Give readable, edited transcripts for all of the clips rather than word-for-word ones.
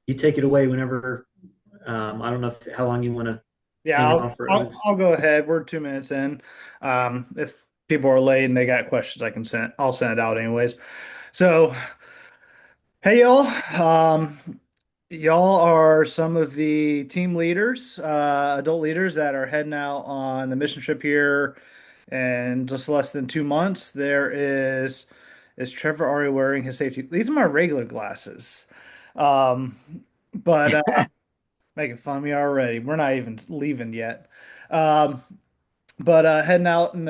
you take it away whenever. I don't know how long you want to Yeah, hang I'll, on for I'll others. I'll go ahead. We're 2 minutes in. If people are late and they got questions, I'll send it out anyways. So, hey y'all. Y'all are some of the team leaders, adult leaders that are heading out on the mission trip here in just less than 2 months. Is Trevor already wearing his safety? These are my regular glasses. Um, but making fun of me already. We're not even leaving yet. Um, but heading out in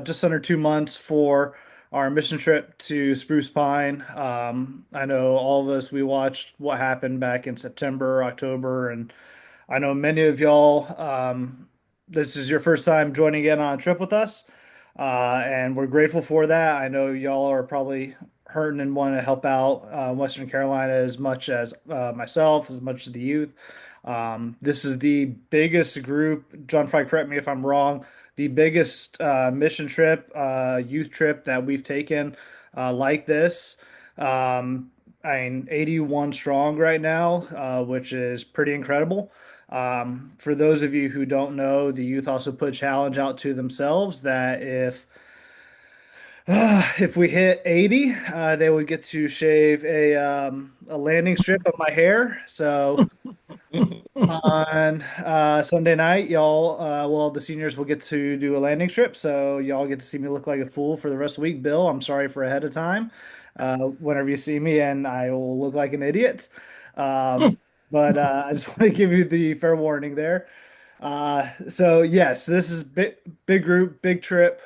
just under 2 months for our mission trip to Spruce Pine. I know all of us, we watched what happened back in September, October, and I know many of y'all, this is your first time joining in on a trip with us, and we're grateful for that. I know y'all are probably hurting and want to help out Western Carolina as much as myself, as much as the youth. This is the biggest group, John Fry, correct me if I'm wrong, the biggest mission trip, youth trip that we've taken like this. Um, I mean, 81 strong right now, which is pretty incredible. For those of you who don't know, the youth also put a challenge out to themselves that if we hit 80, they would get to shave a landing strip of my hair. So on Sunday night, y'all, well, the seniors will get to do a landing strip. So y'all get to see me look like a fool for the rest of the week. Bill, I'm sorry for ahead of time. Whenever you see me, and I will look like an idiot. Um, but I just want to give you the fair warning there. So yes, this is big group, big trip.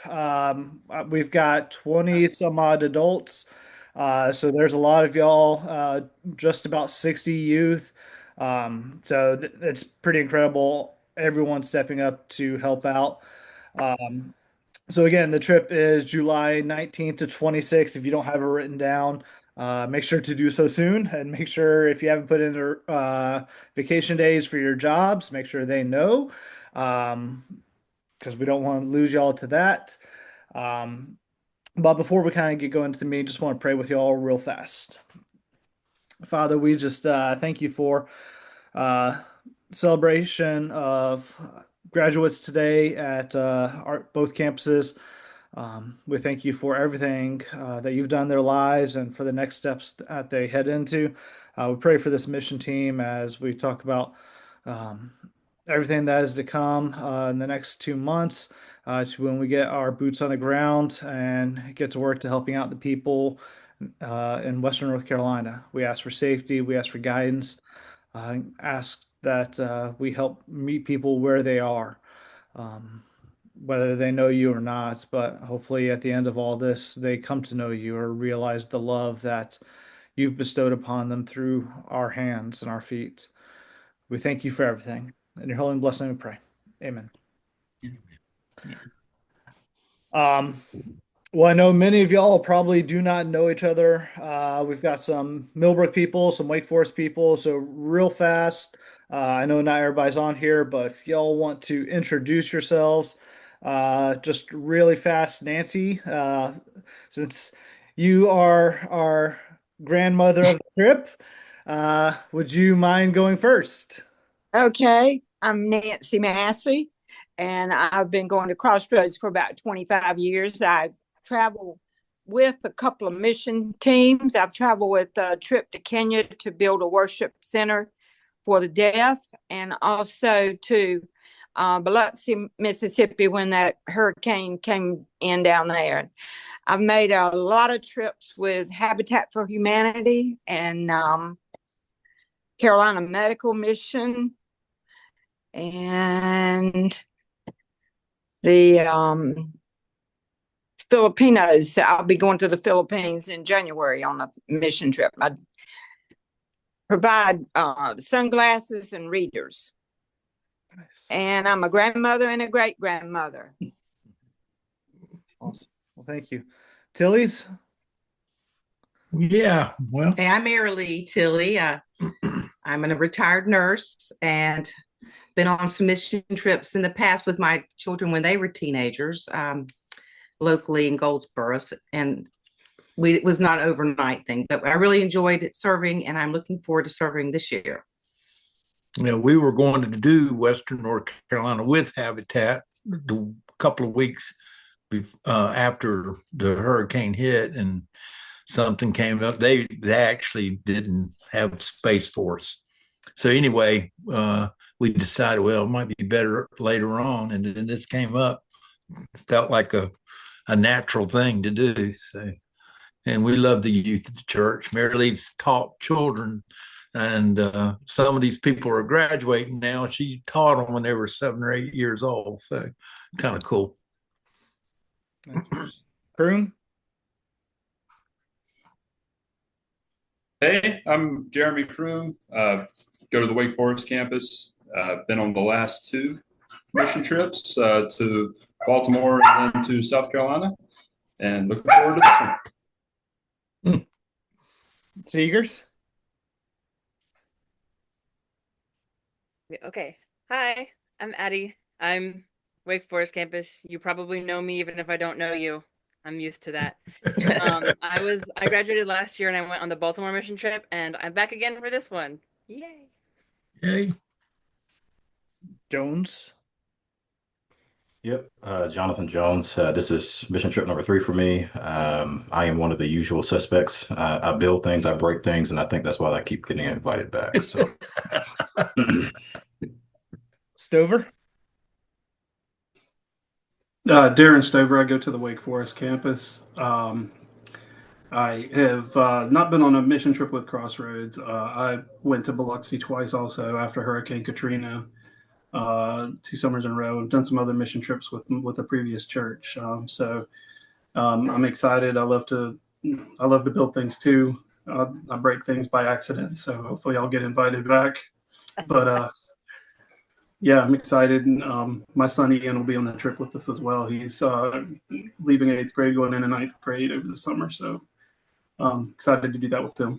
We've got 20 some odd adults. So there's a lot of y'all, just about 60 youth. So th it's pretty incredible. Everyone stepping up to help out. Um, so again, the trip is July 19th to 26th. If you don't have it written down, make sure to do so soon, and make sure if you haven't put in the vacation days for your jobs, make sure they know, um, because we don't want to lose y'all to that. Um, but before we kind of get going to the meeting, just want to pray with y'all real fast. Father, we just thank you for uh, celebration of graduates today at both campuses. We thank you for everything that you've done in their lives and for the next steps that they head into. We pray for this mission team as we talk about um, everything that is to come in the next 2 months to when we get our boots on the ground and get to work to helping out the people in Western North Carolina. We ask for safety, we ask for guidance, ask that we help meet people where they are. Um, whether they know you or not, but hopefully at the end of all this, they come to know you or realize the love that you've bestowed upon them through our hands and our feet. We thank you for everything. In your holy and blessed name we pray. Amen. Um, well, I know many of y'all probably do not know each other. We've got some Millbrook people, some Wake Forest people. So, real fast, I know not everybody's on here, but if y'all want to introduce yourselves, just really fast, Nancy, since you are our grandmother of the trip, would you mind going first? Okay, I'm Nancy Massey, and I've been going to Crossroads for about 25 years. I travel with a couple of mission teams. I've traveled with a trip to Kenya to build a worship center for the deaf, and also to Biloxi, Mississippi, when that hurricane came in down there. I've made a lot of trips with Habitat for Humanity and Carolina Medical Mission and the Filipinos. I'll be going to the Philippines in January on a mission trip. I provide sunglasses and readers. Nice. And I'm a grandmother and a great grandmother. Awesome. Well, thank you. Tilly's? Yeah, well, Hey, I'm Mary Lee Tilley. I'm a retired nurse and been on some mission trips in the past with my children when they were teenagers, locally in Goldsboro. And it was not an overnight thing, but I really enjoyed it serving, and I'm looking forward to serving this year. We were going to do Western North Carolina with Habitat a couple of weeks after the hurricane hit, and something came up. They actually didn't have space for us. So anyway, we decided, well, it might be better later on. And then this came up, felt like a natural thing to do. So, and we love the youth at the church. Mary Lee's taught children, and some of these people are graduating now. She taught them when they were 7 or 8 years old. So kind of cool. Croom? Hey, I'm Jeremy Croom. Go to the Wake Forest campus. Been on the last 2 mission trips to Baltimore and then to South Carolina, and looking forward to this one. Seegers? Okay. Hi, I'm Addie. I'm Wake Forest campus. You probably know me even if I don't know you. I'm used to that. I graduated last year and I went on the Baltimore mission trip, and I'm back again for this one. Yay. Yay. Jones? Yep, Jonathan Jones. This is mission trip number 3 for me. I am one of the usual suspects. I build things, I break things, and I think that's why I keep getting invited back. So, Stover? Darren Stover. I go to the Wake Forest campus. I have not been on a mission trip with Crossroads. I went to Biloxi twice also after Hurricane Katrina, 2 summers in a row. I've done some other mission trips with a previous church. I'm excited. I love to build things too. I break things by accident, so hopefully I'll get invited back. But yeah, I'm excited. My son Ian will be on the trip with us as well. He's leaving 8th grade, going into 9th grade over the summer. So excited to do that with them.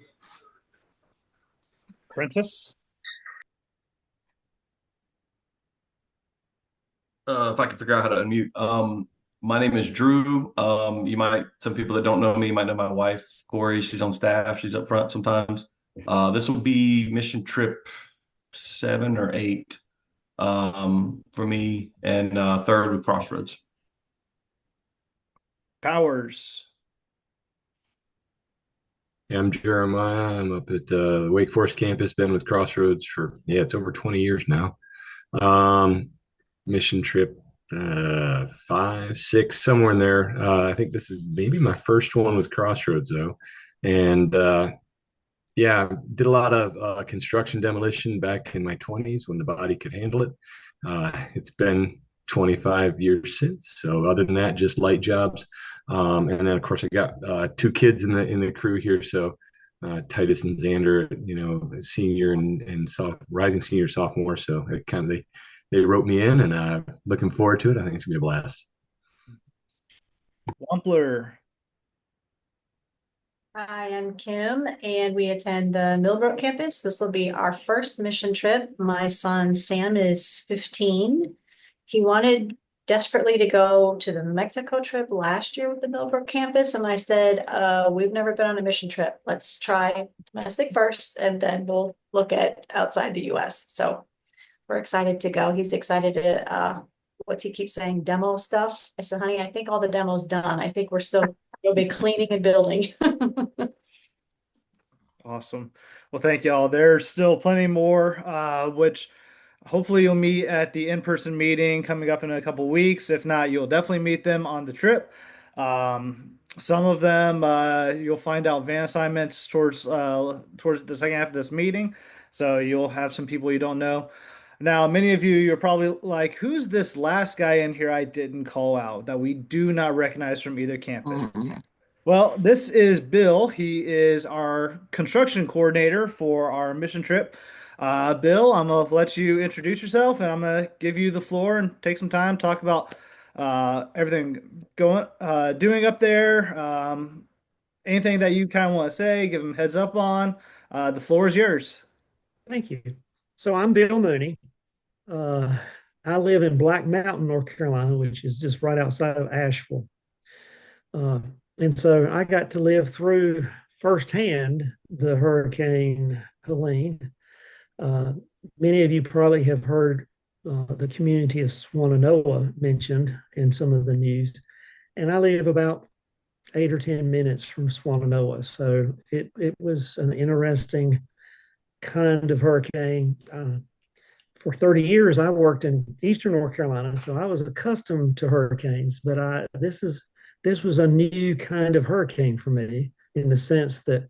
Princess? If I can figure out how to unmute. My name is Drew. Some people that don't know me might know my wife, Corey. She's on staff. She's up front sometimes. This will be mission trip 7 or 8 for me, and 3rd with Crossroads. Powers? Yeah, I'm Jeremiah. I'm up at the Wake Forest campus. Been with Crossroads for, it's over 20 years now. Mission trip 5, 6, somewhere in there. I think this is maybe my first one with Crossroads though. And yeah, did a lot of construction demolition back in my 20s when the body could handle it. It's been 25 years since. So other than that, just light jobs. And then of course I got 2 kids in the crew here. So Titus and Xander, senior and rising senior sophomore. So it kind of they wrote me in, and looking forward to it. I think it's gonna be a blast. Wampler? I am Kim, and we attend the Millbrook campus. This will be our first mission trip. My son Sam is 15. He wanted desperately to go to the Mexico trip last year with the Millbrook campus, and I said, we've never been on a mission trip. Let's try domestic first, and then we'll look at outside the US. So we're excited to go. He's excited to, what's he keep saying, demo stuff. I said, honey, I think all the demo's done. I think we're still going to be cleaning and building. Awesome. Well, thank y'all. There's still plenty more, which hopefully you'll meet at the in-person meeting coming up in a couple weeks. If not, you'll definitely meet them on the trip. Some of them you'll find out van assignments towards the second half of this meeting. So you'll have some people you don't know. Now, many of you're probably like, who's this last guy in here I didn't call out that we do not recognize from either campus? Well, this is Bill. He is our construction coordinator for our mission trip. Bill, I'm going to let you introduce yourself, and I'm going to give you the floor and take some time, talk about everything doing up there. Anything that you kind of want to say, give them heads up on. The floor is yours. Thank you. So I'm Bill Mooney. I live in Black Mountain, North Carolina, which is just right outside of Asheville. And so I got to live through firsthand the Hurricane Helene. Many of you probably have heard the community of Swannanoa mentioned in some of the news. And I live about 8 or 10 minutes from Swannanoa. So it was an interesting kind of hurricane. For 30 years, I worked in Eastern North Carolina, so I was accustomed to hurricanes, but this was a new kind of hurricane for me in the sense that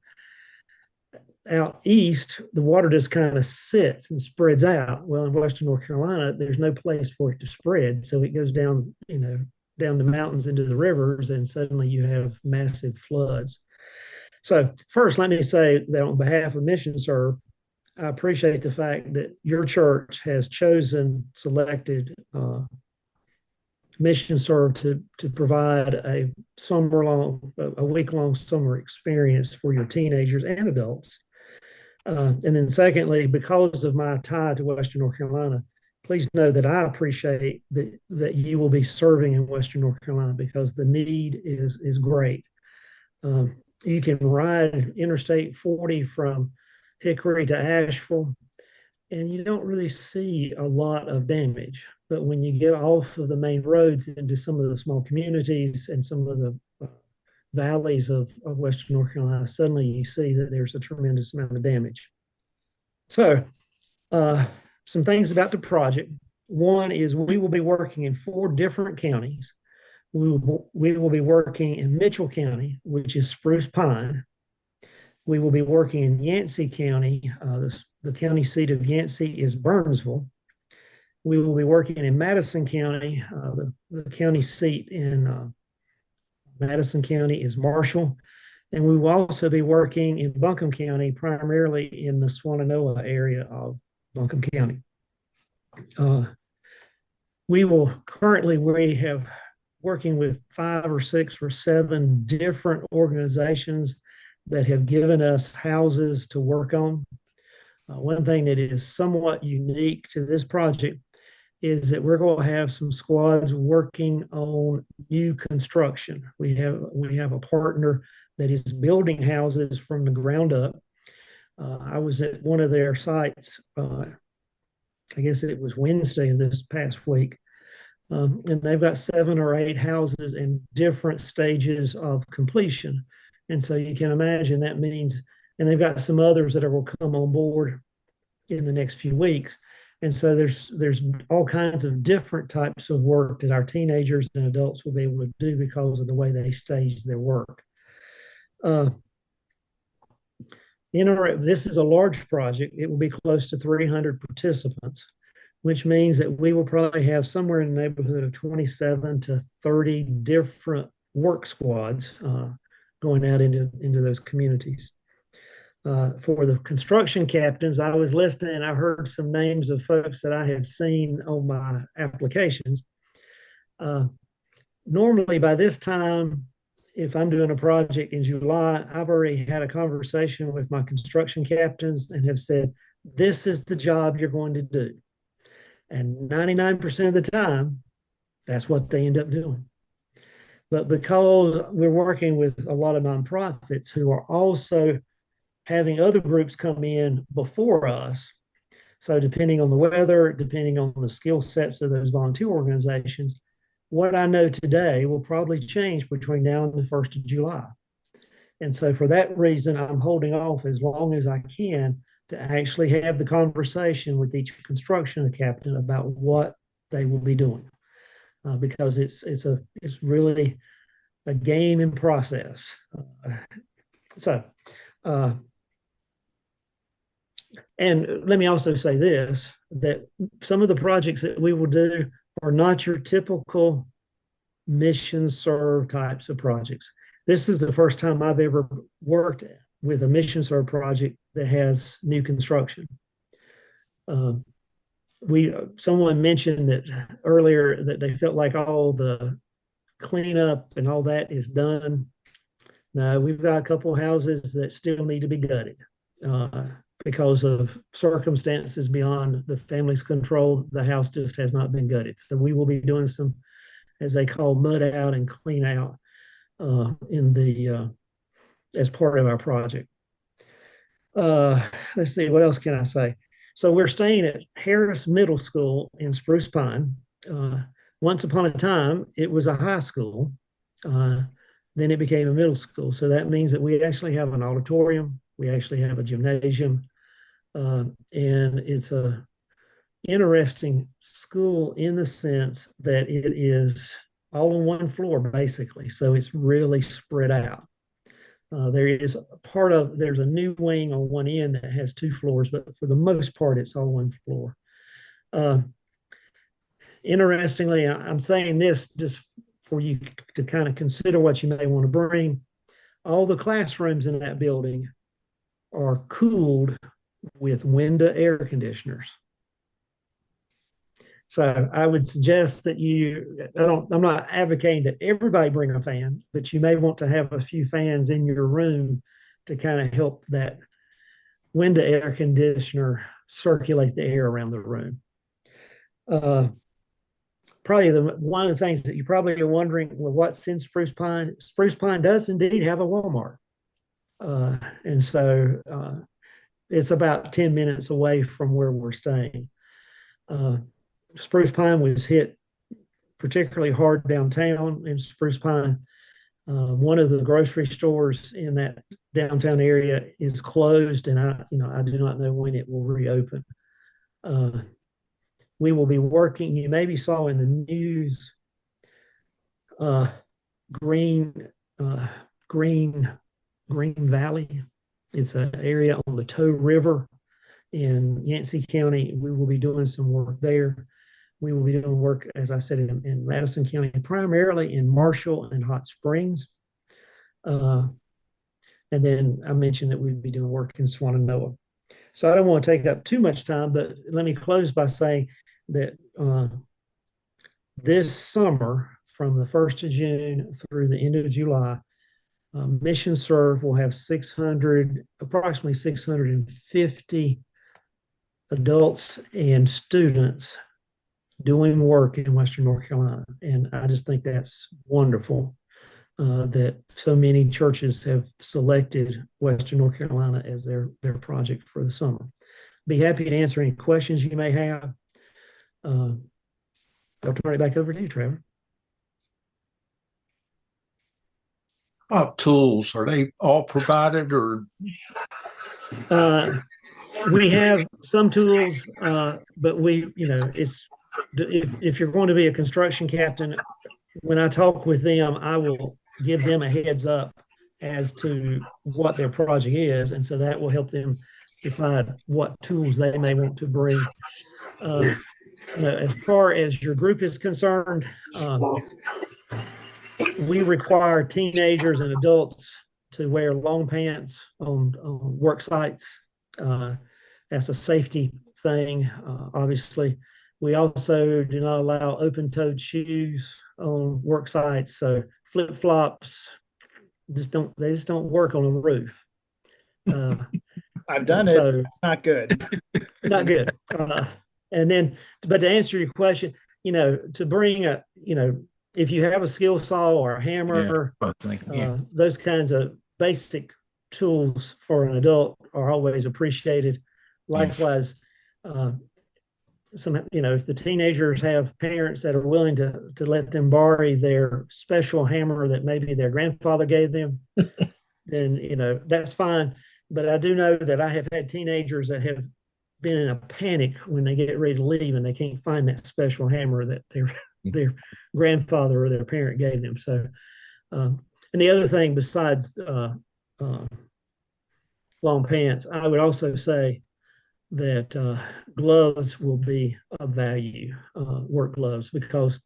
out east, the water just kind of sits and spreads out. Well, in Western North Carolina, there's no place for it to spread. So it goes down, down the mountains into the rivers, and suddenly you have massive floods. So first, let me say that on behalf of MissionServe, I appreciate the fact that your church has selected MissionServe to provide a week-long summer experience for your teenagers and adults. And then secondly, because of my tie to Western North Carolina, please know that I appreciate that you will be serving in Western North Carolina because the need is great. You can ride Interstate 40 from Hickory to Asheville, and you don't really see a lot of damage. But when you get off of the main roads into some of the small communities and some of the valleys of Western North Carolina, suddenly you see that there's a tremendous amount of damage. So some things about the project. One is we will be working in 4 different counties. We will be working in Mitchell County, which is Spruce Pine. We will be working in Yancey County. The county seat of Yancey is Burnsville. We will be working in Madison County. The county seat in Madison County is Marshall. And we will also be working in Buncombe County, primarily in the Swannanoa area of Buncombe County. We have working with 5 or 6 or 7 different organizations that have given us houses to work on. One thing that is somewhat unique to this project is that we're going to have some squads working on new construction. We have a partner that is building houses from the ground up. I was at one of their sites, I guess it was Wednesday of this past week, and they've got 7 or 8 houses in different stages of completion. And so you can imagine that means, and they've got some others that will come on board in the next few weeks. And so there's all kinds of different types of work that our teenagers and adults will be able to do because of the way they stage their work. This is a large project. It will be close to 300 participants, which means that we will probably have somewhere in the neighborhood of 27 to 30 different work squads going out into those communities. For the construction captains, I was listening and I heard some names of folks that I have seen on my applications. Normally by this time, if I'm doing a project in July, I've already had a conversation with my construction captains and have said, this is the job you're going to do. And 99% of the time, that's what they end up doing. But because we're working with a lot of nonprofits who are also having other groups come in before us, so depending on the weather, depending on the skill sets of those volunteer organizations, what I know today will probably change between now and the 1st of July. And so for that reason, I'm holding off as long as I can to actually have the conversation with each construction captain about what they will be doing. Because it's really a game in process. And let me also say this, that some of the projects that we will do are not your typical MissionServe types of projects. This is the first time I've ever worked with a MissionServe project that has new construction. Someone mentioned that earlier that they felt like all the cleanup and all that is done. No, we've got a couple of houses that still need to be gutted because of circumstances beyond the family's control. The house just has not been gutted. So we will be doing some, as they call, mud out and clean out. in the as part of our project. Let's see, what else can I say? So we're staying at Harris Middle School in Spruce Pine. Once upon a time, it was a high school. Then it became a middle school. So that means that we actually have an auditorium. We actually have a gymnasium. And it's a interesting school in the sense that it is all on one floor, basically. So it's really spread out. There's a new wing on one end that has 2 floors, but for the most part, it's all 1 floor. Interestingly, I'm saying this just for you to kind of consider what you may want to bring. All the classrooms in that building are cooled with window air conditioners. So I would suggest that I'm not advocating that everybody bring a fan, but you may want to have a few fans in your room to kind of help that window air conditioner circulate the air around the room. Probably one of the things that you probably are wondering, well, what's in Spruce Pine? Spruce Pine does indeed have a Walmart. And so it's about 10 minutes away from where we're staying. Spruce Pine was hit particularly hard downtown in Spruce Pine. One of the grocery stores in that downtown area is closed, and I do not know when it will reopen. We will be working. You maybe saw in the news, Green Valley. It's an area on the Tow River in Yancey County. We will be doing some work there. We will be doing work, as I said, in Madison County, primarily in Marshall and Hot Springs. And then I mentioned that we'd be doing work in Swannanoa. So I don't want to take up too much time, but let me close by saying that this summer, from the 1st of June through the end of July, Mission Serve will have approximately 650 adults and students doing work in Western North Carolina. And I just think that's wonderful that so many churches have selected Western North Carolina as their project for the summer. Be happy to answer any questions you may have. I'll turn it back over to you, Trevor. Tools, are they all provided, or? We have some tools, but if you're going to be a construction captain, when I talk with them, I will give them a heads up as to what their project is. And so that will help them decide what tools they may want to bring. As far as your group is concerned, we require teenagers and adults to wear long pants on work sites. That's a safety thing, obviously. We also do not allow open-toed shoes on work sites. So flip-flops just don't work on a roof. I've done it. So it's not good. Not good. But to answer your question, to bring if you have a skill saw or a hammer, those kinds of basic tools for an adult are always appreciated. Likewise, if the teenagers have parents that are willing to let them borrow their special hammer that maybe their grandfather gave them, then that's fine. But I do know that I have had teenagers that have been in a panic when they get ready to leave and they can't find that special hammer that their grandfather or their parent gave them. So, and the other thing besides long pants, I would also say that gloves will be of value, work gloves, because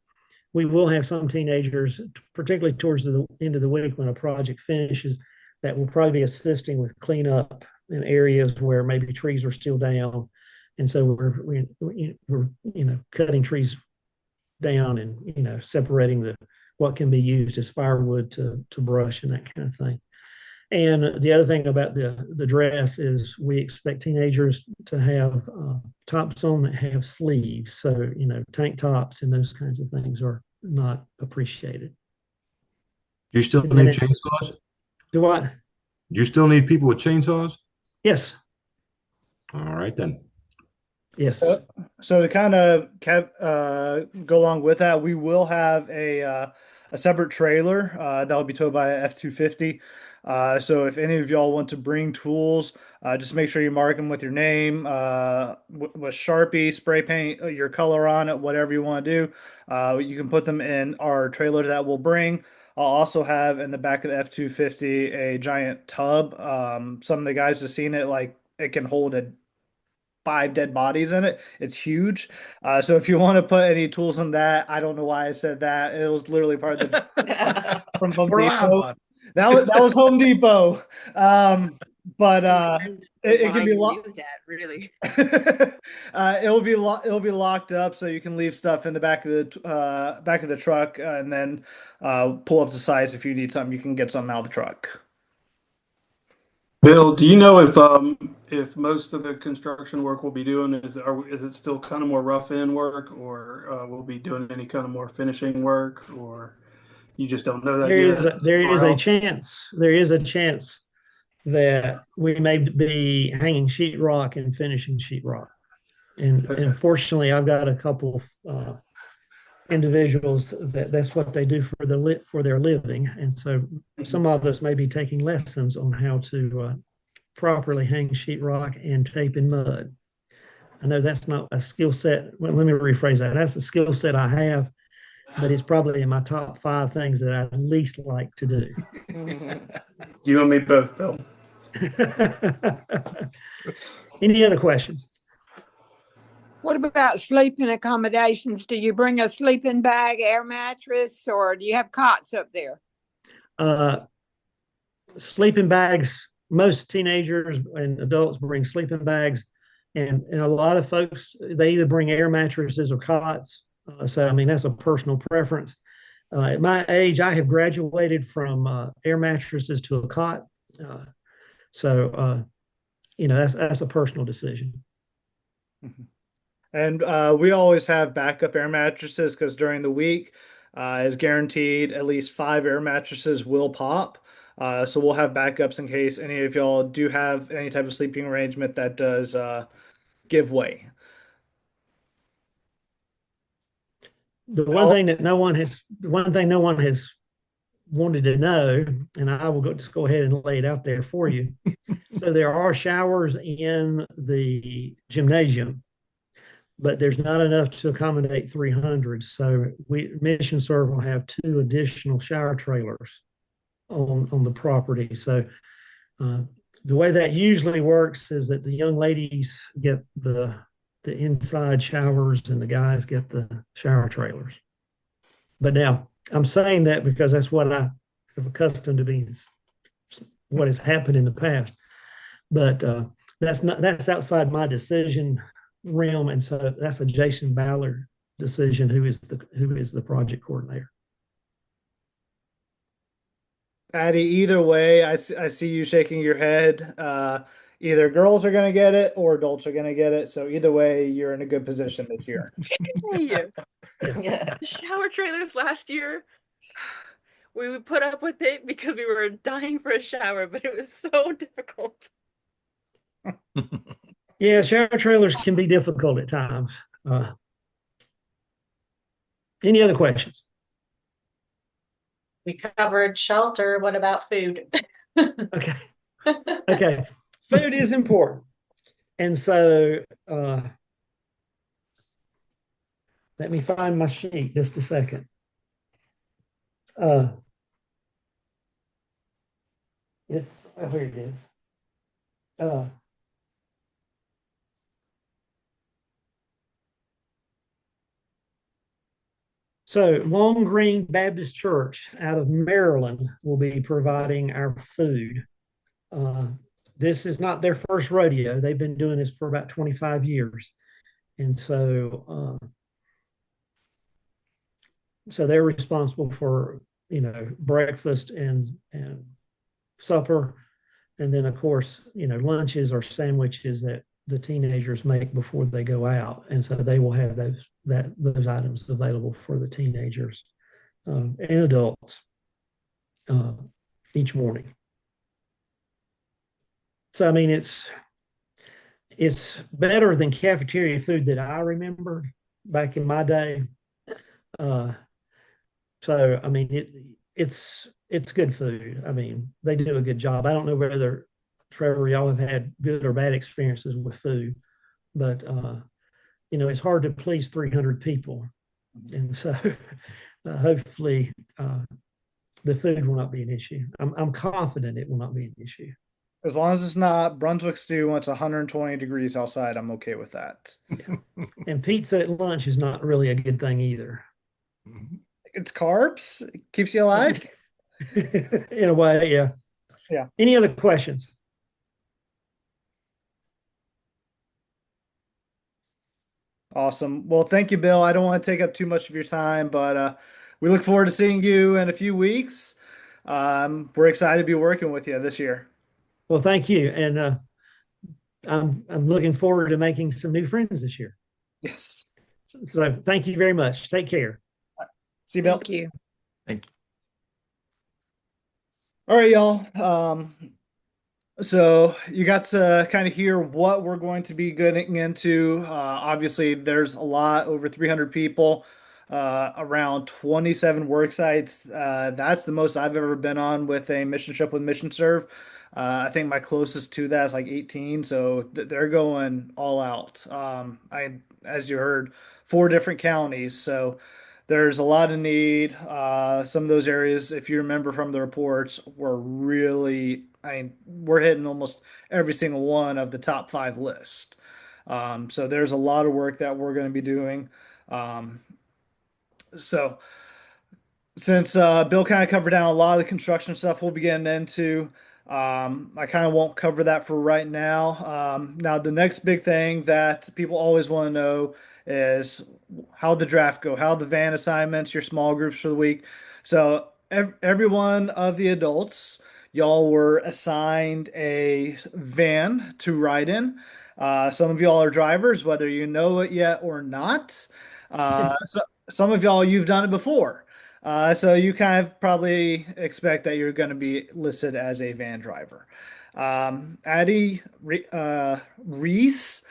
we will have some teenagers, particularly towards the end of the week when a project finishes, that will probably be assisting with cleanup in areas where maybe trees are still down. And so we're cutting trees down and, separating what can be used as firewood to brush and that kind of thing. And the other thing about the dress is we expect teenagers to have tops on that have sleeves. So, tank tops and those kinds of things are not appreciated. Do you still And then need it- chainsaws? Do what? Do you still need people with chainsaws? Yes. All right then. Yes. So to kind of go along with that, we will have a separate trailer that will be towed by a F-250. So if any of y'all want to bring tools, just make sure you mark them with your name, with Sharpie, spray paint your color on it, whatever you want to do. You can put them in our trailer that we'll bring. I'll also have in the back of the F-250 a giant tub. Some of the guys have seen it, like it can hold 5 dead bodies in it. It's huge. So if you want to put any tools in that, I don't know why I said that. It was literally part of the from Home Depot. That was Home Depot. But it can be locked. Really. It'll be locked up, so you can leave stuff in the back of the truck, and then pull up the sides if you need something. You can get something out of the truck. Bill, do you know if most of the construction work we'll be doing is it still kind of more rough in work, or we'll be doing any kind of more finishing work, or you just don't know that yet? There is a chance that we may be hanging sheetrock and finishing sheetrock. And unfortunately, I've got a couple of individuals that's what they do for their living, and so some of us may be taking lessons on how to properly hang sheetrock and tape in mud. I know that's not a skill set. Well, let me rephrase that. That's a skill set I have, but it's probably in my top 5 things that I least like to do. You and me both, Bill. Any other questions? What about sleeping accommodations? Do you bring a sleeping bag, air mattress, or do you have cots up there? Sleeping bags. Most teenagers and adults bring sleeping bags, and a lot of folks, they either bring air mattresses or cots. So, I mean, that's a personal preference. At my age, I have graduated from air mattresses to a cot. So, that's a personal decision. And we always have backup air mattresses because during the week is guaranteed at least 5 air mattresses will pop. So we'll have backups in case any of y'all do have any type of sleeping arrangement that does give way. The one thing no one has wanted to know, and I will just go ahead and lay it out there for you. So there are showers in the gymnasium, but there's not enough to accommodate 300. So Mission Serve will have 2 additional shower trailers on the property. So the way that usually works is that the young ladies get the inside showers and the guys get the shower trailers. But now I'm saying that because that's what I have accustomed to being, what has happened in the past. But that's outside my decision realm, and so that's a Jason Ballard decision, who is the project coordinator. Addie, either way, I see you shaking your head. Either girls are going to get it or adults are going to get it. So either way, you're in a good position this year. Hey, the shower trailers last year, we would put up with it because we were dying for a shower, but it was so difficult. Yeah, shower trailers can be difficult at times. Any other questions? We covered shelter. What about food? Okay. Okay. Food is important. And so let me find my sheet just a second. Here it is. So Long Green Baptist Church out of Maryland will be providing our food. This is not their first rodeo. They've been doing this for about 25 years. And so they're responsible for, breakfast and supper. And then, of course, lunches or sandwiches that the teenagers make before they go out. And so they will have those items available for the teenagers and adults. uh, each morning. So I mean, it's better than cafeteria food that I remember back in my day. Uh, so I mean, it's good food. I mean, they do a good job. I don't know whether Trevor, y'all have had good or bad experiences with food, but you know, it's hard to please 300 people, and so hopefully the food will not be an issue. I'm confident it will not be an issue. As long as it's not Brunswick stew when it's 120 degrees outside, I'm okay with that. Yeah. And pizza at lunch is not really a good thing either. It's carbs. It keeps you alive. In a way, yeah. Yeah. Any other questions? Awesome. Well, thank you, Bill. I don't want to take up too much of your time, but we look forward to seeing you in a few weeks. We're excited to be working with you this year. Well, thank you. And I'm looking forward to making some new friends this year. Yes. So thank you very much. Take care. See you, Bill. Thank you. Thank you. All right, y'all. So you got to kind of hear what we're going to be getting into. Obviously, there's a lot, over 300 people, around 27 work sites. That's the most I've ever been on with a mission trip with Mission Serve. I think my closest to that is like 18, so they're going all out. As you heard, 4 different counties, so there's a lot of need. Some of those areas, if you remember from the reports, were really, we're hitting almost every single one of the top 5 list. So there's a lot of work that we're going to be doing. So since Bill kind of covered down a lot of the construction stuff we'll be getting into, I kind of won't cover that for right now. Now, the next big thing that people always want to know is how the draft go, how the van assignments, your small groups for the week. So every one of the adults, y'all were assigned a van to ride in. Some of y'all are drivers, whether you know it yet or not. So some of y'all, you've done it before. So you kind of probably expect that you're going to be listed as a van driver. Addie Reese,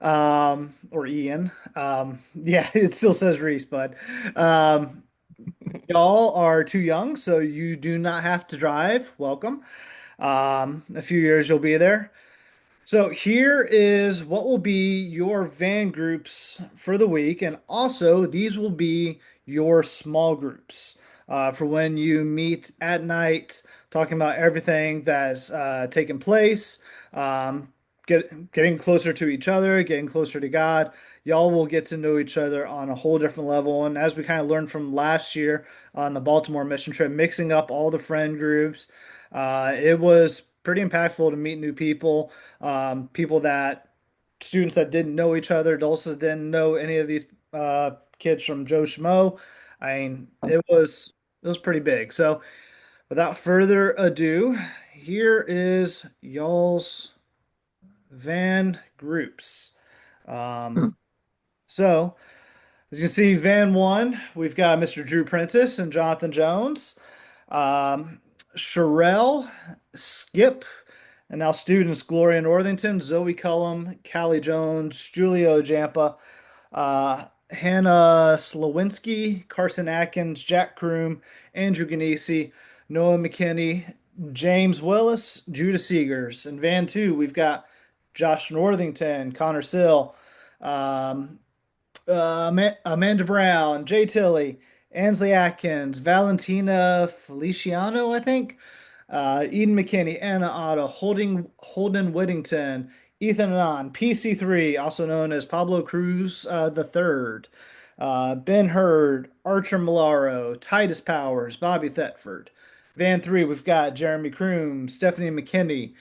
or Ian. Yeah, it still says Reese, but y'all are too young, so you do not have to drive. Welcome. A few years you'll be there. So here is what will be your van groups for the week, and also these will be your small groups for when you meet at night, talking about everything that's taken place, getting closer to each other, getting closer to God. Y'all will get to know each other on a whole different level. And as we kind of learned from last year on the Baltimore mission trip, mixing up all the friend groups, it was pretty impactful to meet new people, students that didn't know each other, adults that didn't know any of these kids from Joe Schmo. I mean, it was pretty big. So without further ado, here is y'all's van groups. So as you can see, van 1, we've got Mr. Drew Prentice and Jonathan Jones. Sherelle, Skip, and now students Gloria Northington, Zoe Cullum, Callie Jones, Julia Ojampa, Hannah Slowinski, Carson Atkins, Jack Kroom, Andrew Ganesi, Noah McKinney, James Willis, Judah Seegers. In van 2, we've got Josh Northington, Connor Sill, Amanda Brown, Jay Tilley, Ansley Atkins, Valentina Feliciano, I think, Eden McKinney, Anna Otto, Holden Whittington, Ethan Anon, PC3, also known as Pablo Cruz the Third, Ben Hurd, Archer Malaro, Titus Powers, Bobby Thetford. Van 3, we've got Jeremy Kroom, Stephanie McKinney,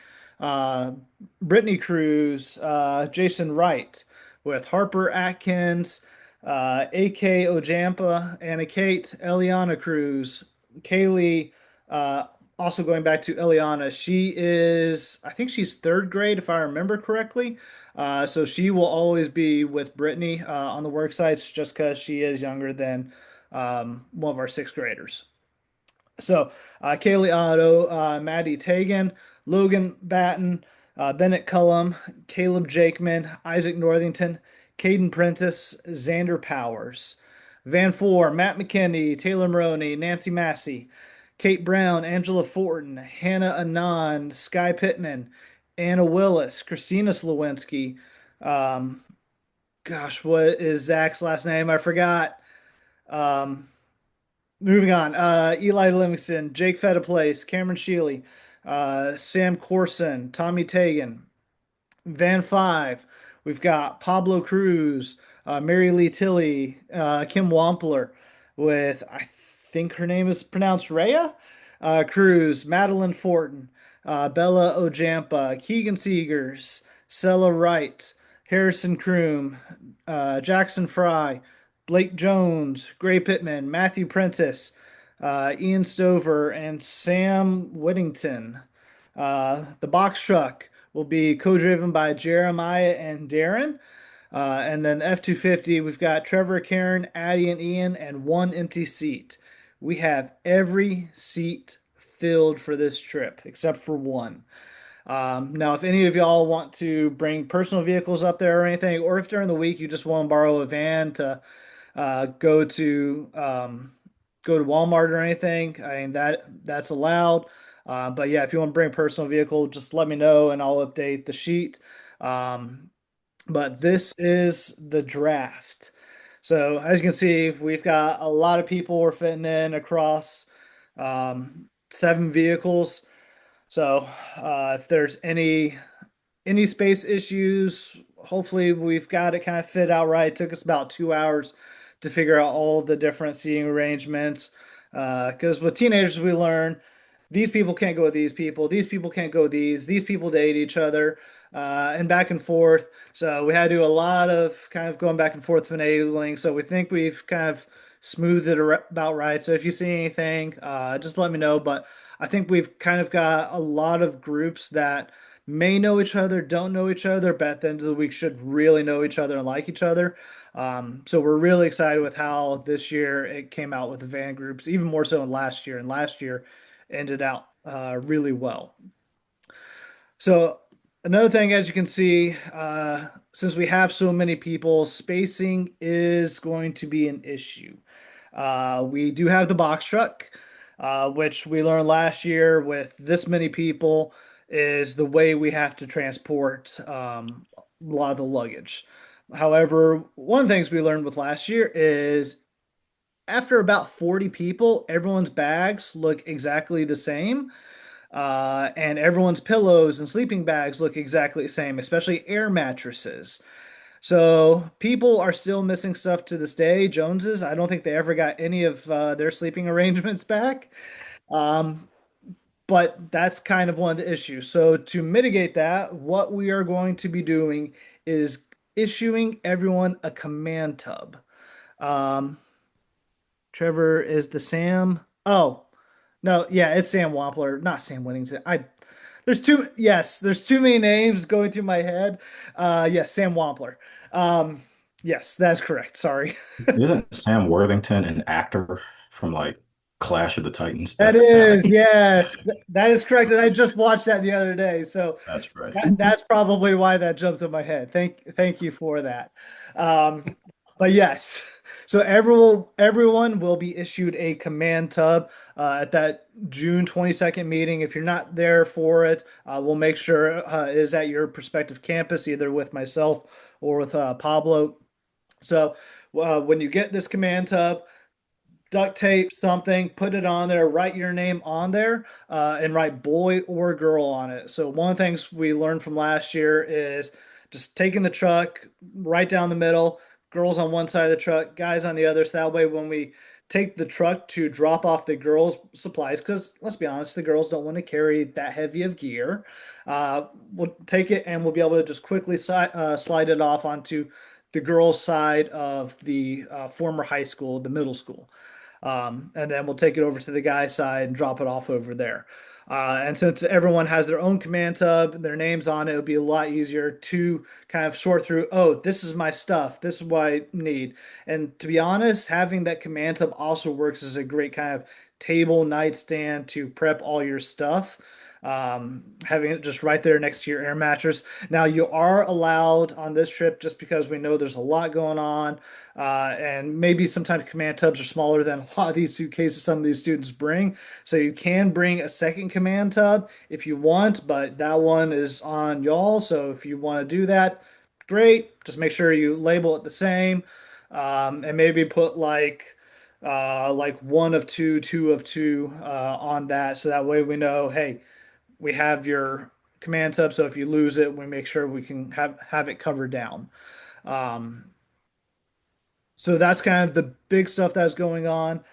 Brittany Cruz, Jason Wright, with Harper Atkins, AK Ojampa, Anna Kate, Eliana Cruz, Kaylee, also going back to Eliana, I think she's 3rd grade if I remember correctly. So she will always be with Brittany on the work sites just because she is younger than one of our 6th graders. So Kaylee Otto, Maddie Tagan, Logan Batten, Bennett Cullum, Caleb Jakeman, Isaac Northington, Caden Prentice, Xander Powers. Van Four, Matt McKinney, Taylor Maroney, Nancy Massey, Kate Brown, Angela Fortin, Hannah Anand, Sky Pittman, Anna Willis, Christina Slawinski. Gosh, what is Zach's last name? I forgot. Um, Moving on. Eli Livingston, Jake Fetaplace, Cameron Sheely, Sam Corson, Tommy Tagan, Van Five. We've got Pablo Cruz, Mary Lee Tilley, Kim Wampler with, I think her name is pronounced Rhea, Cruz, Madeline Fortin, Bella Ojampa, Keegan Seegers, Sella Wright, Harrison Kroom, Jackson Fry, Blake Jones, Gray Pittman, Matthew Prentice, Ian Stover, and Sam Whittington. The box truck will be co-driven by Jeremiah and Darren. And then F-250, we've got Trevor, Karen, Addie, and Ian, and one empty seat. We have every seat filled for this trip except for one. Now, if any of y'all want to bring personal vehicles up there or anything, or if during the week you just want to borrow a van to go to Walmart or anything, I mean that's allowed. But yeah, if you want to bring a personal vehicle, just let me know and I'll update the sheet. But this is the draft. So as you can see, we've got a lot of people we're fitting in across 7 vehicles. So if there's any space issues, hopefully we've got it kind of fit out right. It took us about 2 hours to figure out all the different seating arrangements. Because with teenagers, we learn these people can't go with these people can't go with these people date each other, and back and forth. So we had to do a lot of kind of going back and forth finagling. So we think we've kind of smoothed it about right. So if you see anything, just let me know. But I think we've kind of got a lot of groups that may know each other, don't know each other, but at the end of the week should really know each other and like each other. So we're really excited with how this year it came out with the van groups, even more so than last year. And last year ended out really well. So another thing, as you can see, since we have so many people, spacing is going to be an issue. We do have the box truck, which we learned last year with this many people is the way we have to transport a lot of the luggage. However, one of the things we learned with last year is after about 40 people, everyone's bags look exactly the same. And everyone's pillows and sleeping bags look exactly the same, especially air mattresses. So people are still missing stuff to this day. Joneses, I don't think they ever got any of their sleeping arrangements back. But that's kind of one of the issues. So to mitigate that, what we are going to be doing is issuing everyone a command tub. Trevor is the Sam. Oh, no, yeah, it's Sam Wampler, not Sam Whittington. There's too many names going through my head. Yes, Sam Wampler. Yes, that's correct. Sorry. Isn't Sam Worthington an actor from like Clash of the Titans? That is, yes, that is correct. And I just watched that the other day, so That's right. that's probably why that jumped in my head. Thank you for that. But yes, so everyone will be issued a command tub at that June 22nd meeting. If you're not there for it, we'll make sure it is at your prospective campus, either with myself or with Pablo. So when you get this command tub, duct tape something, put it on there, write your name on there, and write boy or girl on it. So one of the things we learned from last year is just taking the truck right down the middle, girls on one side of the truck, guys on the other. So that way when we take the truck to drop off the girls' supplies, because let's be honest, the girls don't want to carry that heavy of gear. We'll take it and we'll be able to just quickly slide it off onto the girls' side of the former high school, the middle school. And then we'll take it over to the guy's side and drop it off over there. And since everyone has their own command tub, their names on it, it'll be a lot easier to kind of sort through, oh, this is my stuff. This is what I need. And to be honest, having that command tub also works as a great kind of table nightstand to prep all your stuff, having it just right there next to your air mattress. Now, you are allowed on this trip, just because we know there's a lot going on, and maybe sometimes command tubs are smaller than a lot of these suitcases some of these students bring. So you can bring a second command tub if you want, but that one is on y'all. So if you want to do that, great. Just make sure you label it the same, and maybe put like one of two, two of two on that. So that way we know, hey, we have your command tub. So if you lose it, we make sure we can have it covered down. Um, so that's kind of the big stuff that's going on,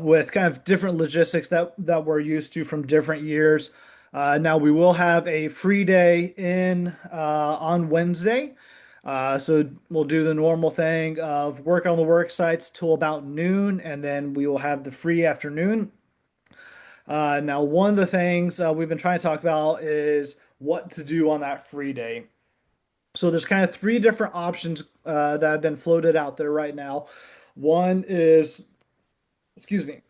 with kind of different logistics that we're used to from different years. Now we will have a free day in on Wednesday. So we'll do the normal thing of work on the work sites till about noon, and then we will have the free afternoon. Now, one of the things we've been trying to talk about is what to do on that free day. So there's kind of three different options that have been floated out there right now. One is, excuse me,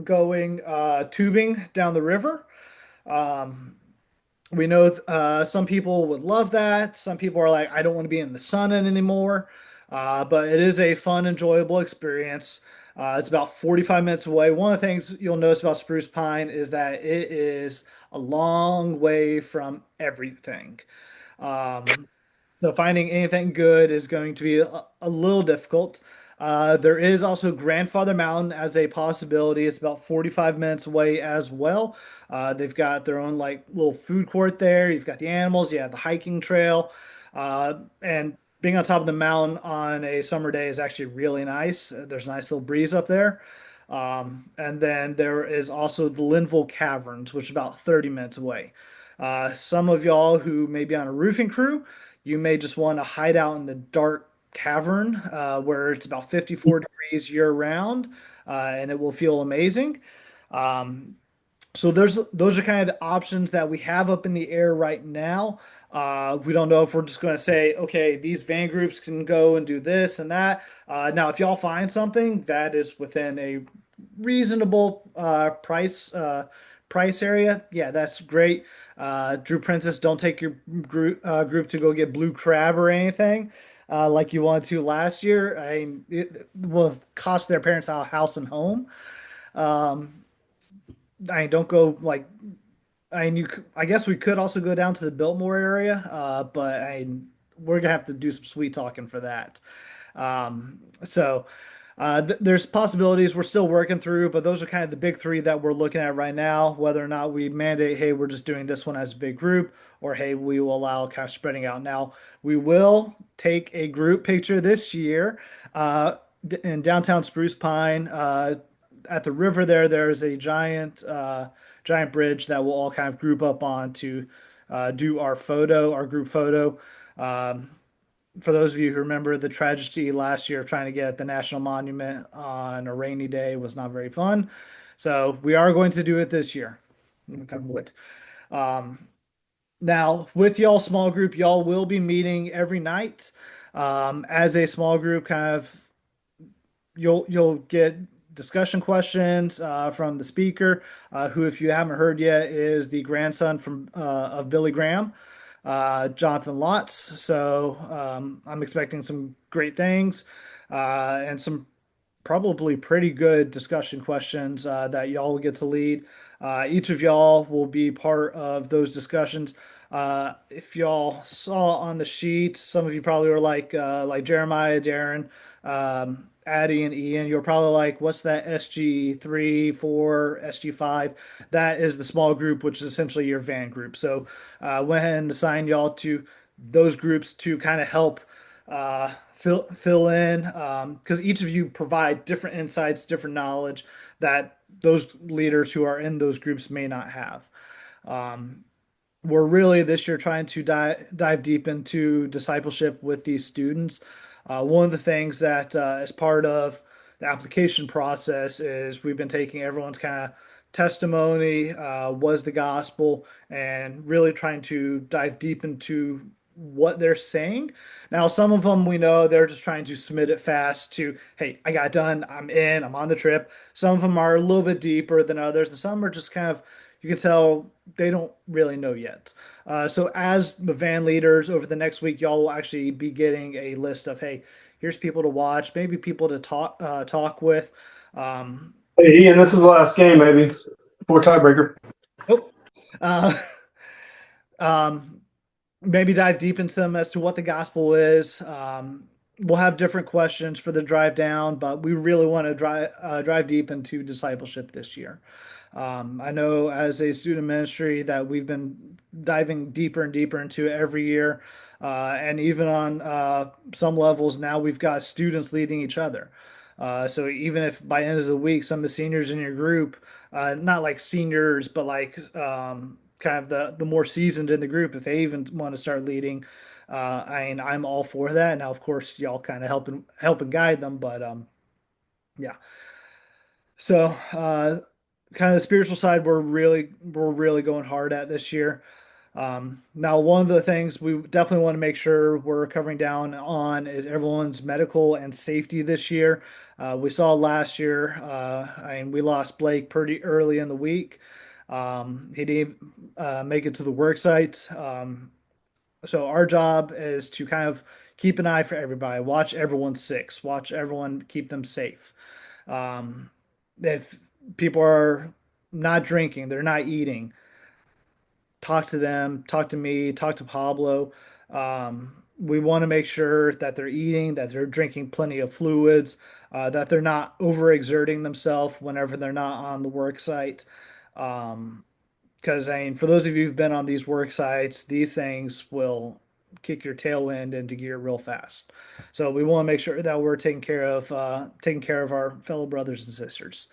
going tubing down the river. We know some people would love that. Some people are like, I don't want to be in the sun anymore. But it is a fun, enjoyable experience. It's about 45 minutes away. One of the things you'll notice about Spruce Pine is that it is a long way from everything. So finding anything good is going to be a little difficult. There is also Grandfather Mountain as a possibility. It's about 45 minutes away as well. They've got their own like little food court there. You've got the animals, you have the hiking trail, and being on top of the mountain on a summer day is actually really nice. There's a nice little breeze up there. And then there is also the Linville Caverns, which is about 30 minutes away. Some of y'all who may be on a roofing crew, you may just want to hide out in the dark cavern where it's about 54 degrees year round, and it will feel amazing. So those are kind of the options that we have up in the air right now. We don't know if we're just going to say, okay, these van groups can go and do this and that. Now, if y'all find something that is within a reasonable price area, yeah, that's great. Drew Princess, don't take your group to go get blue crab or anything like you wanted to last year. It will cost their parents a house and home. Don't go like. I guess we could also go down to the Biltmore area, but we're gonna have to do some sweet talking for that. There's possibilities we're still working through, but those are kind of the big three that we're looking at right now. Whether or not we mandate, hey, we're just doing this one as a big group, or hey, we will allow kind of spreading out. Now, we will take a group picture this year in downtown Spruce Pine. At the river there's a giant bridge that we'll all kind of group up on to do our group photo. For those of you who remember the tragedy last year of trying to get at the National Monument on a rainy day was not very fun. So we are going to do it this year. Now, with y'all small group, y'all will be meeting every night. As a small group, kind of you'll get discussion questions from the speaker, who, if you haven't heard yet, is the grandson of Billy Graham, Jonathan Lotz. So I'm expecting some great things and some probably pretty good discussion questions that y'all will get to lead. Each of y'all will be part of those discussions. If y'all saw on the sheet, some of you probably were like Jeremiah, Darren, Addie, and Ian. You're probably like, what's that SG3, 4, SG5? That is the small group, which is essentially your van group. So went ahead and assigned y'all to those groups to kind of help fill in, because each of you provide different insights, different knowledge that those leaders who are in those groups may not have. We're really this year trying to dive deep into discipleship with these students. One of the things that as part of the application process is we've been taking everyone's kind of testimony, was the gospel, and really trying to dive deep into what they're saying. Now, some of them we know they're just trying to submit it fast to, hey, I got done, I'm in, I'm on the trip. Some of them are a little bit deeper than others, and some are just kind of, you can tell they don't really know yet. So as the van leaders over the next week, y'all will actually be getting a list of, hey, here's people to watch, maybe people to talk with. Hey, Ian, this is the last game, maybe for tiebreaker. Oh, uh, maybe dive deep into them as to what the gospel is. We'll have different questions for the drive down, but we really want to drive deep into discipleship this year. I know as a student ministry that we've been diving deeper and deeper into it every year. And even on some levels now we've got students leading each other. So even if by end of the week, some of the seniors in your group, not like seniors, but like kind of the more seasoned in the group, if they even want to start leading, I'm all for that. Now, of course, y'all kind of help and guide them, but yeah. So kind of the spiritual side, we're really going hard at this year. Now, one of the things we definitely want to make sure we're covering down on is everyone's medical and safety this year. We saw last year, and we lost Blake pretty early in the week. He didn't make it to the work site. So our job is to kind of keep an eye for everybody, watch everyone six, watch everyone, keep them safe. If people are not drinking, they're not eating, talk to them, talk to me, talk to Pablo. We want to make sure that they're eating, that they're drinking plenty of fluids, that they're not overexerting themselves whenever they're not on the work site. Because I mean, for those of you who've been on these work sites, these things will kick your tailwind into gear real fast. So we want to make sure that we're taking care of our fellow brothers and sisters.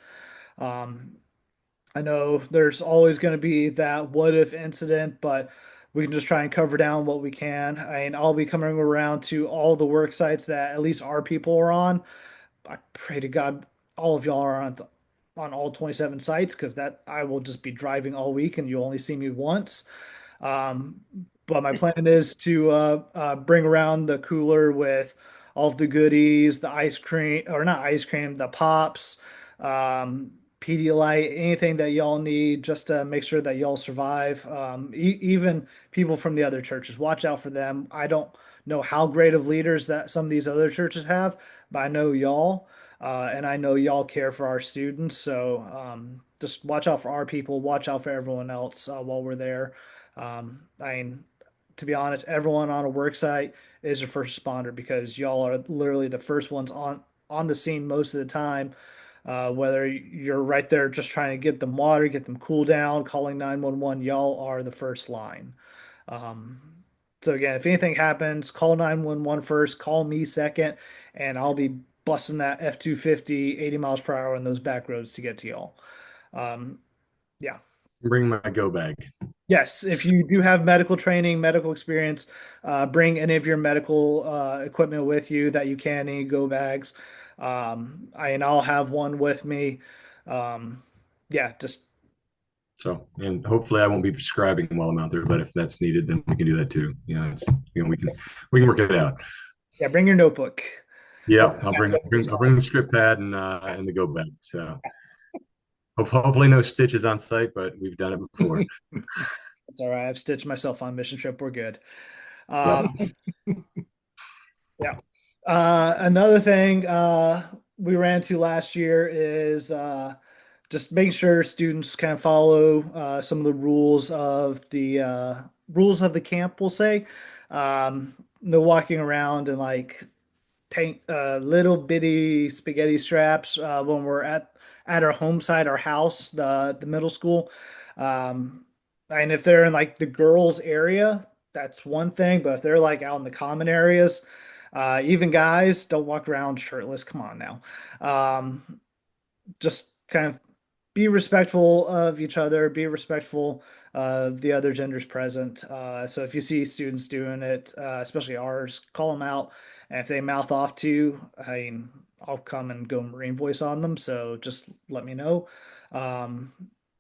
I know there's always going to be that what if incident, but we can just try and cover down what we can. I mean, I'll be coming around to all the work sites that at least our people are on. I pray to God all of y'all are on all 27 sites, because that I will just be driving all week and you only see me once. But my plan is to bring around the cooler with all of the goodies, the ice cream, or not ice cream, the pops, Pedialyte, anything that y'all need just to make sure that y'all survive. Even people from the other churches, watch out for them. I don't know how great of leaders that some of these other churches have, but I know y'all, and I know y'all care for our students. So just watch out for our people, watch out for everyone else while we're there. I mean, to be honest, everyone on a work site is a first responder, because y'all are literally the first ones on the scene most of the time. Whether you're right there just trying to get them water, get them cool down, calling 911, y'all are the first line. So again, if anything happens, call 911 first, call me second, and I'll be busting that F-250 80 miles per hour on those back roads to get to y'all. Yeah. Bring my go bag. Yes, if you do have medical training, medical experience, bring any of your medical equipment with you that you can, any go bags. And I'll have one with me. Yeah, just So, and hopefully I won't be prescribing while I'm out there, but if that's needed, then we can do that too. We can work it out. yeah, bring your notebook. Yeah, I'll bring the script pad and the go bag. So hopefully no stitches on site, but we've done it before. It's all right. I've stitched myself on mission trip. We're good. Yeah. Another thing we ran to last year is just making sure students can follow some of the rules of the camp, we'll say. No walking around and like tank little bitty spaghetti straps when we're at our home site, our house, the middle school. And if they're in like the girls area, that's one thing. But if they're like out in the common areas, even guys, don't walk around shirtless. Come on now. Just kind of be respectful of each other, be respectful of the other genders present. So if you see students doing it, especially ours, call them out. And if they mouth off to you, I mean, I'll come and go Marine voice on them. So just let me know.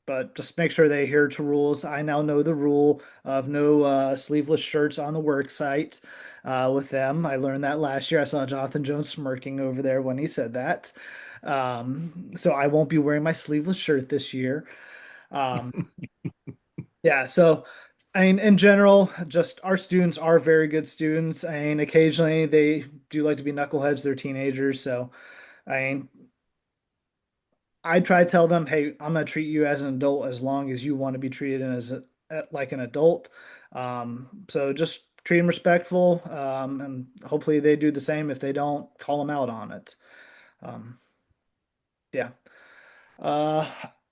but just make sure they adhere to rules. I now know the rule of no sleeveless shirts on the work site with them. I learned that last year. I saw Jonathan Jones smirking over there when he said that. So I won't be wearing my sleeveless shirt this year. Yeah, so I mean, in general, just our students are very good students. I mean, occasionally they do like to be knuckleheads. They're teenagers, so I mean, I try to tell them, hey, I'm going to treat you as an adult as long as you want to be treated as like an adult. So just treat them respectful, and hopefully they do the same. If they don't, call them out on it. Yeah.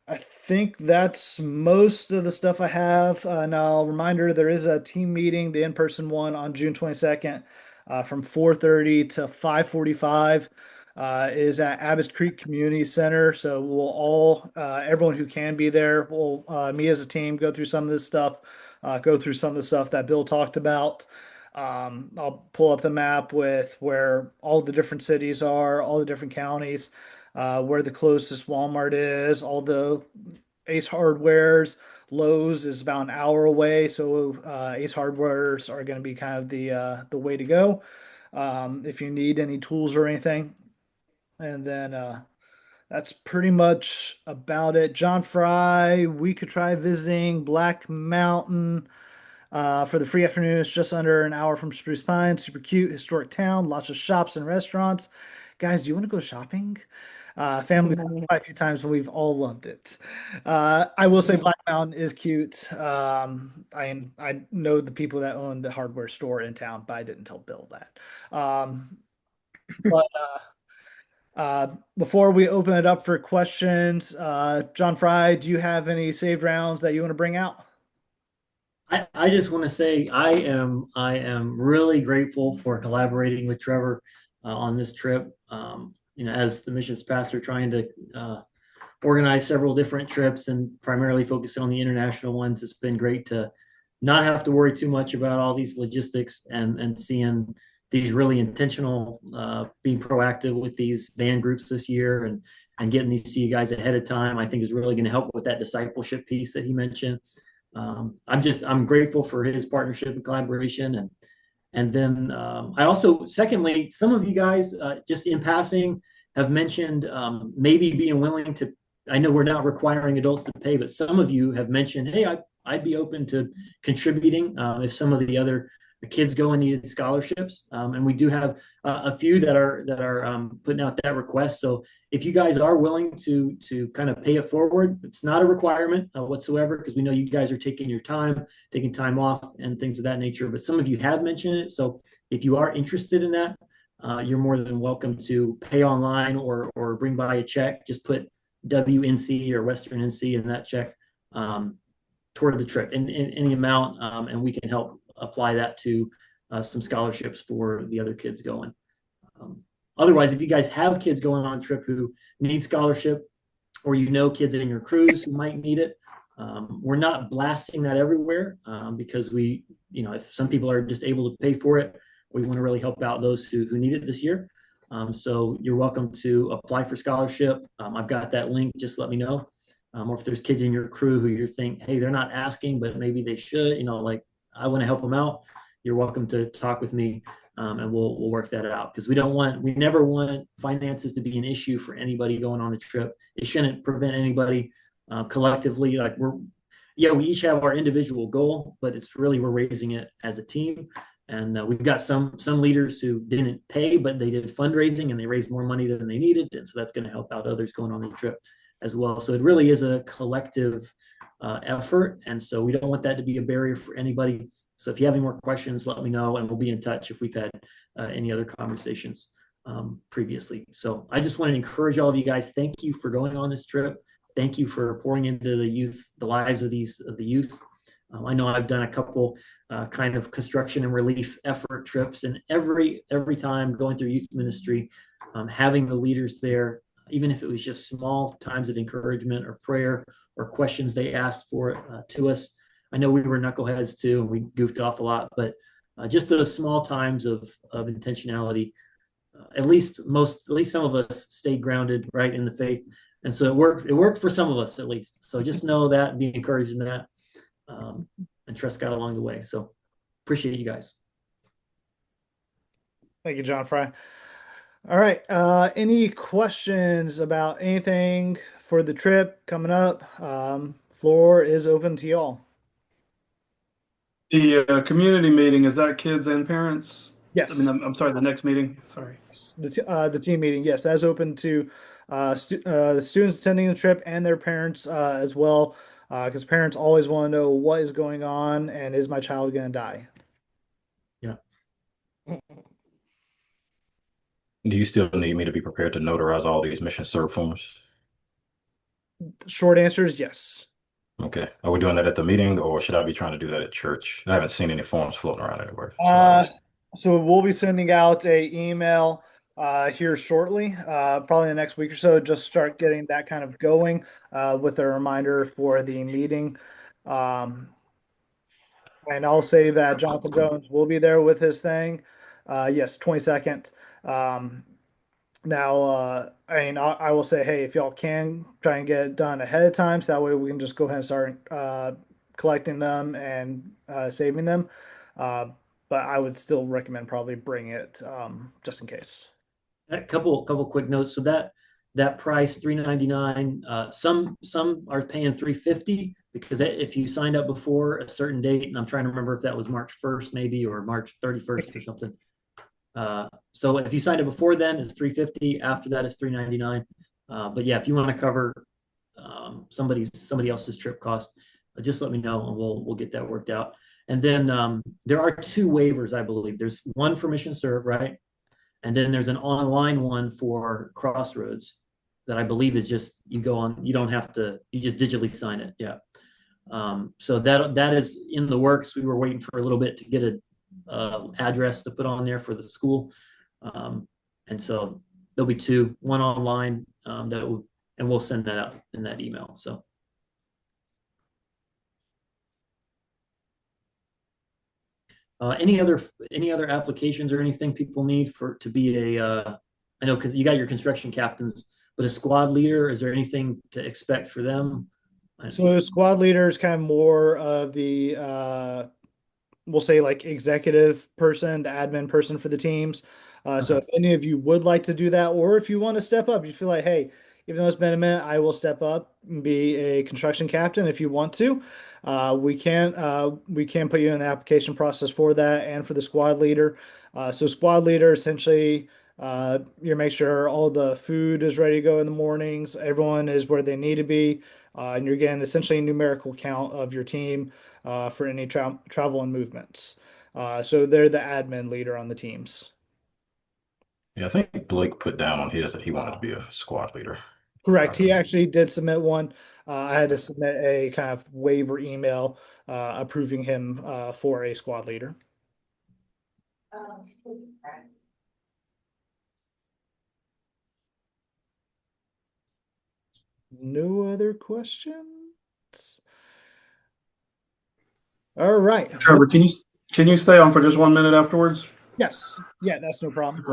I think that's most of the stuff I have. Now, reminder, there is a team meeting, the in-person one on June 22nd, from 4:30 to 5:45. Is at Abbott Creek Community Center. So we'll all, everyone who can be there, will me as a team go through some of this stuff, go through some of the stuff that Bill talked about. I'll pull up the map with where all the different cities are, all the different counties, where the closest Walmart is, all the Ace Hardwares. Lowe's is about an hour away, so Ace Hardwares are going to be kind of the way to go if you need any tools or anything. And then that's pretty much about it. John Fry, we could try visiting Black Mountain for the free afternoon. It's just under an hour from Spruce Pine. Super cute, historic town, lots of shops and restaurants. Guys, do you want to go shopping? Family quite a few times and we've all loved it. I will say Black Mountain is cute. I know the people that own the hardware store in town, but I didn't tell Bill that. Before we open it up for questions, John Fry, do you have any saved rounds that you want to bring out? I just want to say I am really grateful for collaborating with Trevor on this trip. As the missions pastor, trying to organize several different trips and primarily focus on the international ones. It's been great to not have to worry too much about all these logistics and seeing these really intentional, being proactive with these band groups this year and getting these to you guys ahead of time, I think is really going to help with that discipleship piece that he mentioned. I'm grateful for his partnership and collaboration. And then I also, secondly, some of you guys just in passing have mentioned maybe being willing to, I know we're not requiring adults to pay, but some of you have mentioned, hey, I'd be open to contributing if some of the other kids go and needed scholarships. And we do have a few that are putting out that request. So if you guys are willing to kind of pay it forward, it's not a requirement whatsoever, because we know you guys are taking time off and things of that nature. But some of you have mentioned it. So if you are interested in that, you're more than welcome to pay online or bring by a check. Just put WNC or Western NC in that check toward the trip in any amount, and we can help apply that to some scholarships for the other kids going. Otherwise, if you guys have kids going on a trip who need scholarship, or kids in your crews who might need it, we're not blasting that everywhere because if some people are just able to pay for it, we want to really help out those who need it this year. So you're welcome to apply for scholarship. I've got that link. Just let me know. Or if there's kids in your crew who you think, hey, they're not asking, but maybe they should, I want to help them out, you're welcome to talk with me, and we'll work that out, because we never want finances to be an issue for anybody going on the trip. It shouldn't prevent anybody collectively. We each have our individual goal, but it's really, we're raising it as a team. And we've got some leaders who didn't pay, but they did fundraising and they raised more money than they needed. And so that's going to help out others going on the trip as well. So it really is a collective effort. And so we don't want that to be a barrier for anybody. So if you have any more questions, let me know, and we'll be in touch if we've had any other conversations previously. So I just want to encourage all of you guys. Thank you for going on this trip. Thank you for pouring into the lives of the youth. I know I've done a couple kind of construction and relief effort trips, and every time going through youth ministry, having the leaders there, even if it was just small times of encouragement or prayer or questions they asked for to us. I know we were knuckleheads too, and we goofed off a lot, but just those small times of intentionality, at least some of us stayed grounded right in the faith, And so it worked for some of us at least. So just know that and be encouraged in that, and trust God along the way. So appreciate you guys. Thank you, John Fry. All right. Any questions about anything for the trip coming up? Floor is open to y'all. The community meeting, is that kids and parents? Yes. I mean, I'm sorry, the next meeting. Sorry. The team meeting, yes, that's open to the students attending the trip and their parents as well, because parents always want to know what is going on and is my child going to die. Yeah. Do you still need me to be prepared to notarize all these mission serve forms? The short answer is yes. Okay. Are we doing that at the meeting, or should I be trying to do that at church? I haven't seen any forms floating around anywhere. So we'll be sending out a email here shortly, probably the next week or so, just start getting that kind of going with a reminder for the meeting. And I'll say that Jonathan Jones will be there with his thing. Yes, 22nd. Now, I mean, I will say, hey, if y'all can try and get it done ahead of time, so that way we can just go ahead and start collecting them and saving them. But I would still recommend probably bring it just in case. A couple quick notes. So that price $399. Some are paying $350 because if you signed up before a certain date, and I'm trying to remember if that was March 1st maybe or March 31st or something. So if you signed up before then, it's $350. After that, it's $399. But yeah, if you want to cover somebody else's trip cost, just let me know and we'll get that worked out. And then there are two waivers, I believe. There's one for Mission Serve, right? And then there's an online one for Crossroads that I believe is just you go on, you don't have to, you just digitally sign it. Yeah. So that is in the works. We were waiting for a little bit to get a address to put on there for the school. And so there'll be two, one online and we'll send that out in that email. So. Any other applications or anything people need to be a, I know you got your construction captains, but a squad leader, is there anything to expect for them? So the squad leader is kind of more of the, we'll say like executive person, the admin person for the teams. So if any of you would like to do that, or if you want to step up, you feel like, hey, even though it's been a minute, I will step up and be a construction captain if you want to. We can put you in the application process for that and for the squad leader. So squad leader, essentially, you make sure all the food is ready to go in the mornings. Everyone is where they need to be. And you're getting essentially a numerical count of your team for any travel and movements. So they're the admin leader on the teams. Yeah, I think Blake put down on his that he wanted to be a squad leader. Correct. He actually did submit one. I had to submit a kind of waiver email approving him for a squad leader. No other questions? All right. Trevor, can you stay on for just 1 minute afterwards? Yes. Yeah, that's no problem.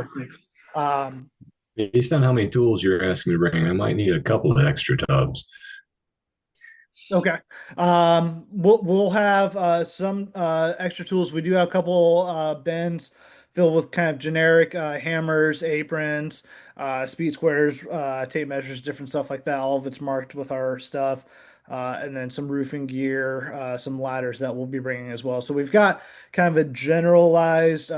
Based on how many tools you're asking me to bring, I might need a couple of extra tubs. Okay. We'll have some extra tools. We do have a couple bins filled with kind of generic hammers, aprons, speed squares, tape measures, different stuff like that. All of it's marked with our stuff. And then some roofing gear, some ladders that we'll be bringing as well. So we've got kind of a generalized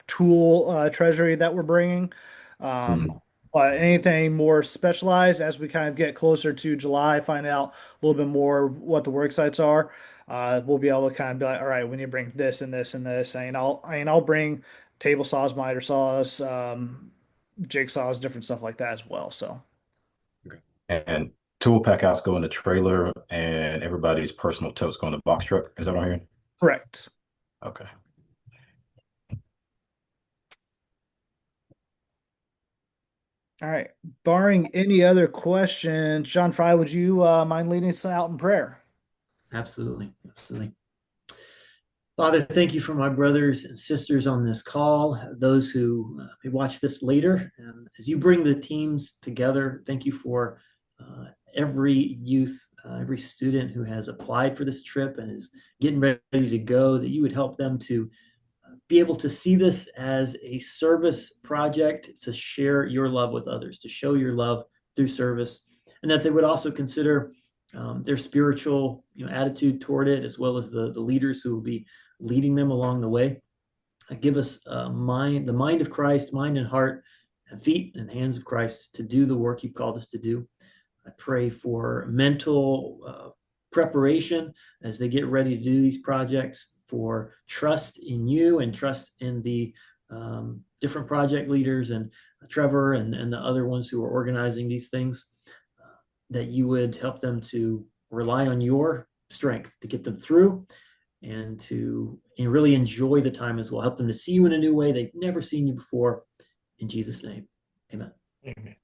tool treasury that we're bringing. But anything more specialized as we kind of get closer to July, find out a little bit more what the work sites are, we'll be able to kind of be like, all right, we need to bring this and this and this. And I'll bring table saws, miter saws, jigsaws, different stuff like that as well. So, okay. And tool pack outs go in the trailer, and everybody's personal totes go in the box truck. Is that what I'm hearing? Correct. Okay. All right. Barring any other questions, John Fry, would you mind leading us out in prayer? Absolutely. Absolutely. Father, thank you for my brothers and sisters on this call, those who may watch this later. And as you bring the teams together, thank you for every youth, every student who has applied for this trip and is getting ready to go, that you would help them to be able to see this as a service project to share your love with others, to show your love through service, and that they would also consider their spiritual attitude toward it, as well as the leaders who will be leading them along the way. Give us the mind of Christ, mind and heart, and feet and hands of Christ to do the work you've called us to do. I pray for mental preparation as they get ready to do these projects, for trust in you and trust in the different project leaders and Trevor and the other ones who are organizing these things, that you would help them to rely on your strength to get them through and to really enjoy the time as well. Help them to see you in a new way they've never seen you before. In Jesus' name, amen. Amen.